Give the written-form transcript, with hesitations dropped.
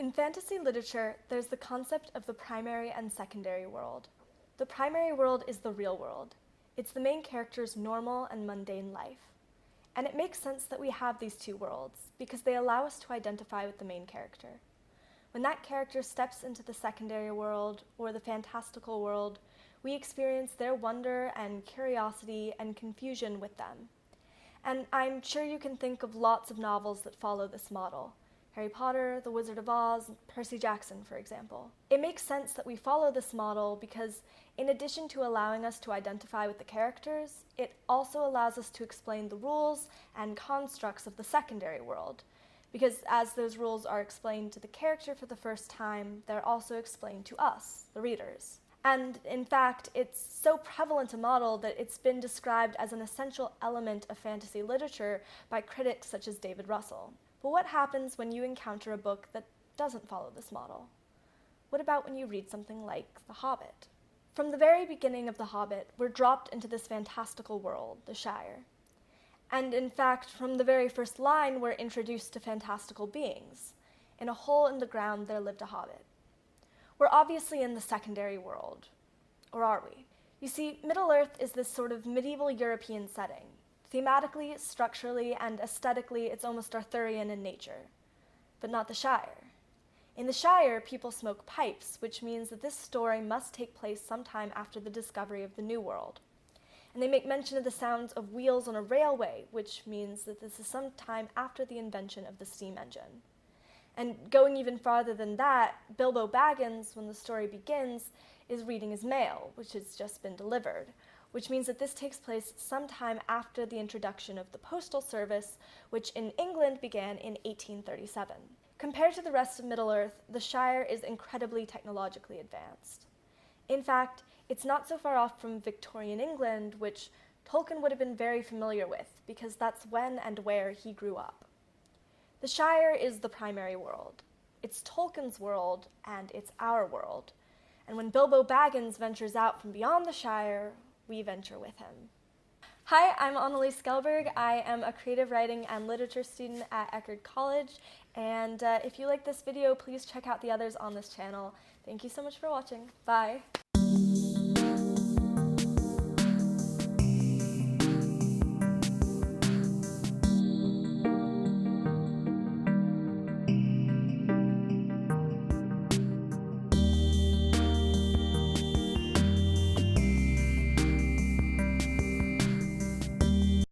In fantasy literature, there's the concept of the primary and secondary world. The primary world is the real world. It's the main character's normal and mundane life. And it makes sense that we have these two worlds, because they allow us to identify with the main character. When that character steps into the secondary world, or the fantastical world, we experience their wonder and curiosity and confusion with them. And I'm sure you can think of lots of novels that follow this model. Harry Potter, The Wizard of Oz, Percy Jackson, for example. It makes sense that we follow this model because, in addition to allowing us to identify with the characters, it also allows us to explain the rules and constructs of the secondary world. Because as those rules are explained to the character for the first time, they're also explained to us, the readers. And in fact, it's so prevalent a model that it's been described as an essential element of fantasy literature by critics such as David Russell. But what happens when you encounter a book that doesn't follow this model? What about when you read something like The Hobbit? From the very beginning of The Hobbit, we're dropped into this fantastical world, the Shire. And in fact, from the very first line, we're introduced to fantastical beings. In a hole in the ground, there lived a hobbit. We're obviously in the secondary world. Or are we? You see, Middle-earth is this sort of medieval European setting. Thematically, structurally, and aesthetically, it's almost Arthurian in nature. But not the Shire. In the Shire, people smoke pipes, which means that this story must take place sometime after the discovery of the New World. And they make mention of the sounds of wheels on a railway, which means that this is sometime after the invention of the steam engine. And going even farther than that, Bilbo Baggins, when the story begins, is reading his mail, which has just been delivered, which means that this takes place sometime after the introduction of the postal service, which in England began in 1837. Compared to the rest of Middle-earth, the Shire is incredibly technologically advanced. In fact, it's not so far off from Victorian England, which Tolkien would have been very familiar with, because that's when and where he grew up. The Shire is the primary world. It's Tolkien's world, and it's our world. And when Bilbo Baggins ventures out from beyond the Shire, we venture with him. Hi, I'm Anneliese Gelberg. I am a creative writing and literature student at Eckerd College, and if you like this video, please check out the others on this channel. Thank you so much for watching. Bye!